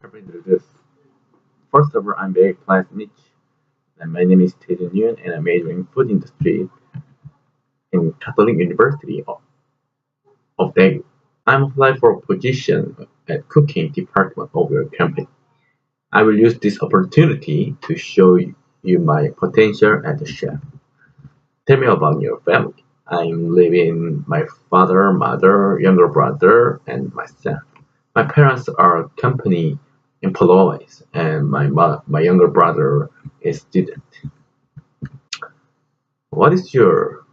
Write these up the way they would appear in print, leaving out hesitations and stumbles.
Have introduced. First of all, I'm very glad to meet you. And my name is Tae Yun, and I major in food industry in Catholic University of Daegu. I'm applying for a position at cooking department of your company. I will use this opportunity to show you my potential as a chef. Tell me about your family. I'm living my father, mother, younger brother, and myself. My parents are company employees, and my younger brother is student. What is your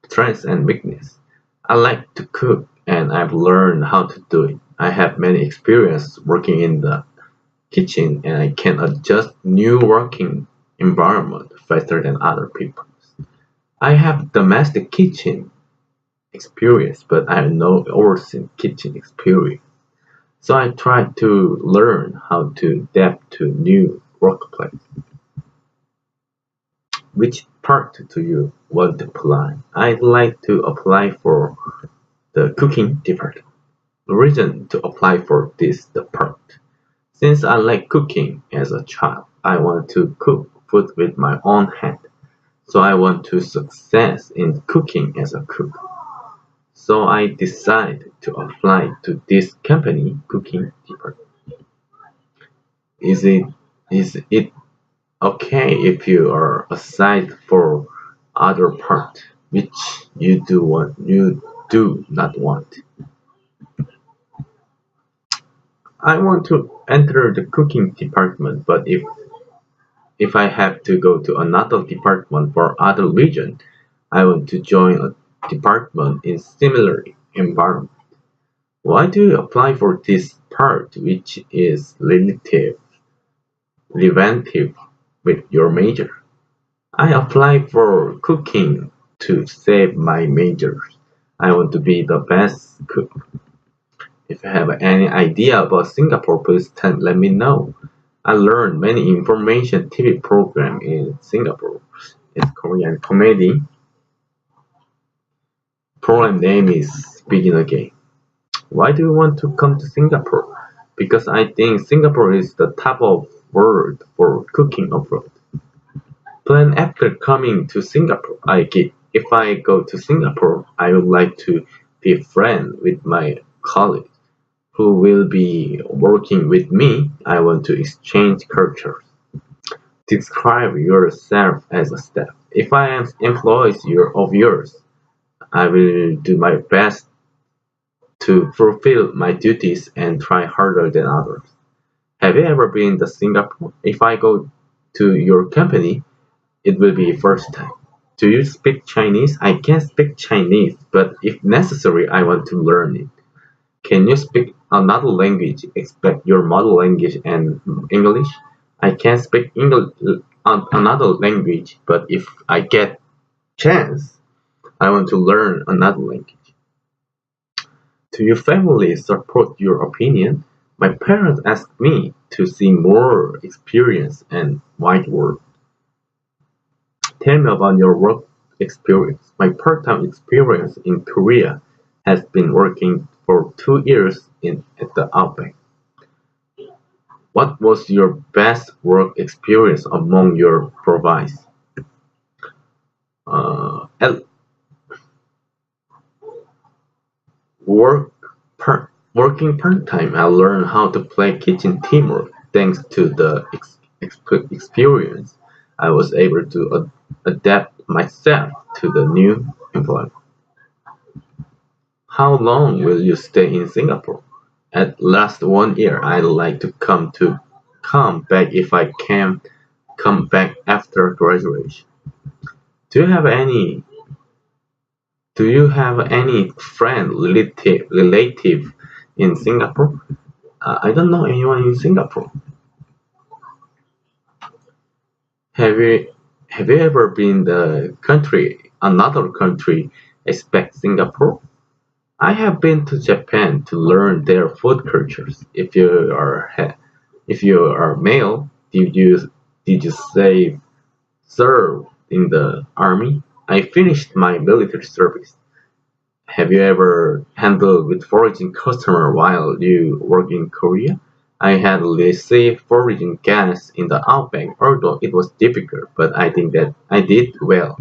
strengths and weakness? I like to cook, and I've learned how to do it. I have many experience working in the kitchen, and I can adjust new working environment faster than other people. I have domestic kitchen experience, but I have no overseas kitchen experience. So I try to learn how to adapt to new workplace. Which part do you want to apply? I'd like to apply for the cooking department. The reason to apply for this the part. Since I like cooking as a child, I want to cook food with my own hand. So I want to success in cooking as a cook. So I decided to apply to this company cooking department. Is it is it okay if you are assigned for other part which you do not want? I want to enter the cooking department, but if I have to go to another department for other region, I want to join a department in similar environment. Why do you apply for this part which is relative with your major? I apply for cooking to save my majors. I want to be the best cook. If you have any idea about Singapore, please let me know. I learned many information TV program in Singapore. It's Korean comedy. Program name is Begin Again. Why do you want to come to Singapore? Because I think Singapore is the top of world for cooking abroad. Plan after coming to Singapore. If I go to Singapore, I would like to be friend with my colleague who will be working with me. I want to exchange cultures. Describe yourself as a staff. If I am employee of yours, I will do my best to fulfill my duties and try harder than others. Have you ever been to Singapore? If I go to your company, it will be first time. Do you speak Chinese? I can speak Chinese, but if necessary, I want to learn it. Can you speak another language except your mother language and English? I can speak English, another language, but if I get chance, I want to learn another language. Do your family support your opinion? My parents asked me to see more experience and wide world. Tell me about your work experience. My part-time experience in Korea has been working for 2 years at the Outback. What was your best work experience among your provides? At work working part-time, I learned how to play kitchen teamwork. Thanks to the experience, I was able to adapt myself to the new employment. How long will you stay in Singapore? At last 1 year. I'd like to come back if I can come back after graduation. Do you have any do you have any friend relative in Singapore? I don't know anyone in Singapore. Have you have you ever been the country another country except Singapore? I have been to Japan to learn their food cultures. If you are male, did you say serve in the army? I finished my military service. Have you ever handled with foreign customer while you work in Korea? I had received foraging gas in the outback, although it was difficult, but I think that I did well.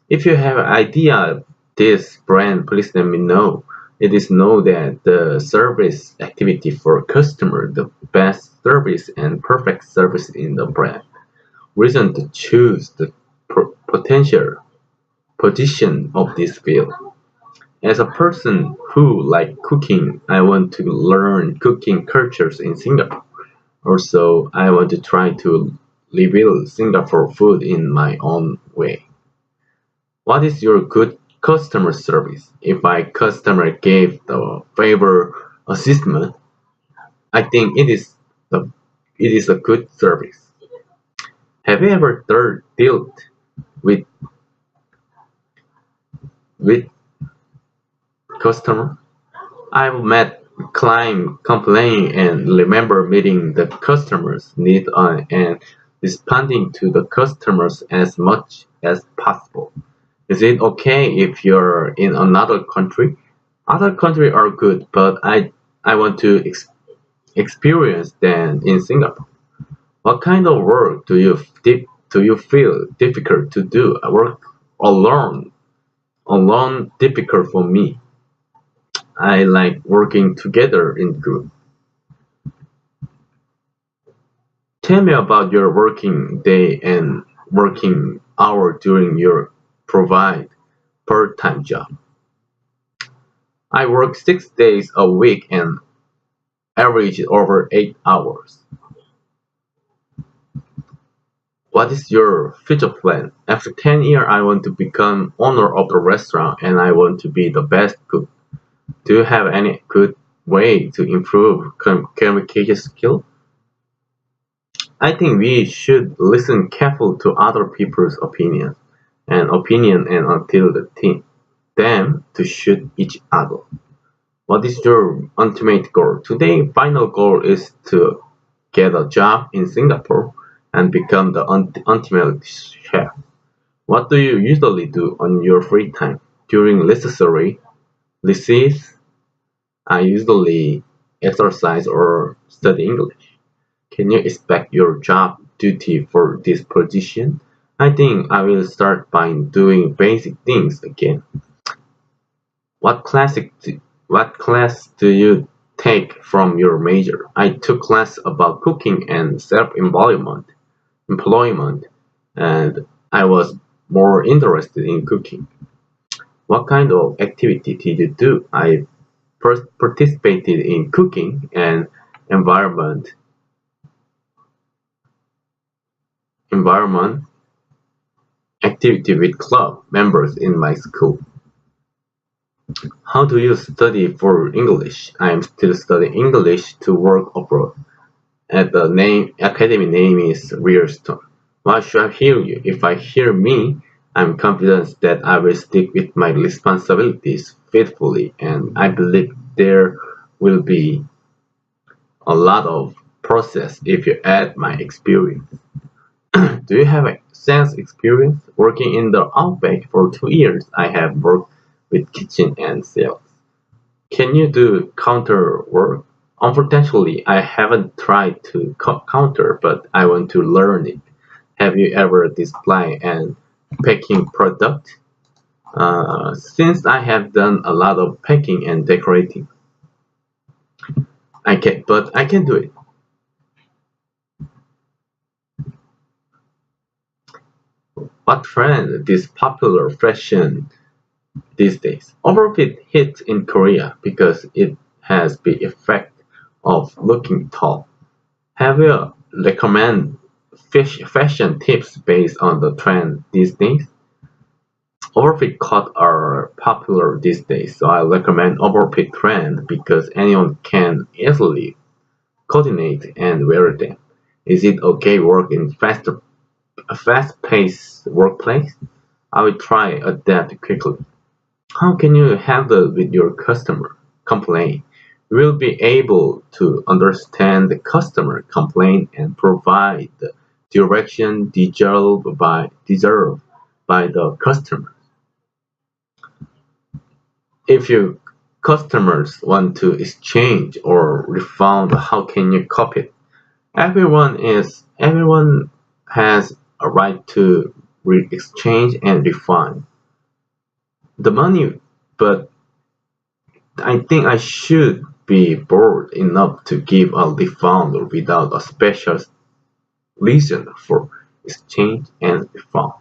If you have an idea of this brand, please let me know. It is known that the service activity for customer, the best service and perfect service in the brand. Reason to choose the potential position of this field. As a person who like cooking, I want to learn cooking cultures in Singapore. Also, I want to try to reveal Singapore food in my own way. What is your good customer service? If my customer gave the favor assessment, I think it is a good service. Have you ever dealt with with customer? I've met client complain and remember meeting the customer's need and responding to the customers as much as possible. Is it okay if you're in another country? Other countries are good, but I want to experience them in Singapore. What kind of work do you feel difficult to do? I work alone. Alone difficult for me. I like working together in group. Tell me about your working day and working hour during your provide part-time job. I work 6 days a week and average over 8 hours. What is your future plan? After 10 years, I want to become owner of the restaurant and I want to be the best cook. Do you have any good way to improve communication skill? I think we should listen carefully to other people's opinion and until the team them to shoot each other. What is your ultimate goal? Today, final goal is to get a job in Singapore and become the ultimate chef. What do you usually do on your free time? During necessary recess, I usually exercise or study English. Can you expect your job duty for this position? I think I will start by doing basic things again. What classic what class do you take from your major? I took class about cooking and employment, and I was more interested in cooking. What kind of activity did you do? I first participated in cooking and environment environment activity with club members in my school. How do you study for English? I am still studying English to work abroad. And the academy name is Rearstone. Why should I hear you? If I hear me, I'm confident that I will stick with my responsibilities faithfully, and I believe there will be a lot of process if you add my experience. Do you have a sense experience working in the Outback for 2 years? I have worked with kitchen and sales. Can you do counter work? Unfortunately, I haven't tried to counter, but I want to learn it. Have you ever displayed and packing product? Since I have done a lot of packing and decorating, I can do it. What trend is popular fashion these days? Overfit hits in Korea because it has the effect of looking tall. Have you recommend fashion tips based on the trend these days? Overfit cuts are popular these days, so I recommend overfit trend because anyone can easily coordinate and wear them. Is it okay work in a fast-paced workplace? I will try adapt quickly. How can you handle with your customer complaint? You will be able to understand the customer complaint and provide the direction deserved by the customer. If you customers want to exchange or refund, how can you copy it? Everyone has a right to exchange and refund the money, but I think I should be bold enough to give a refund without a special reason for exchange and refund.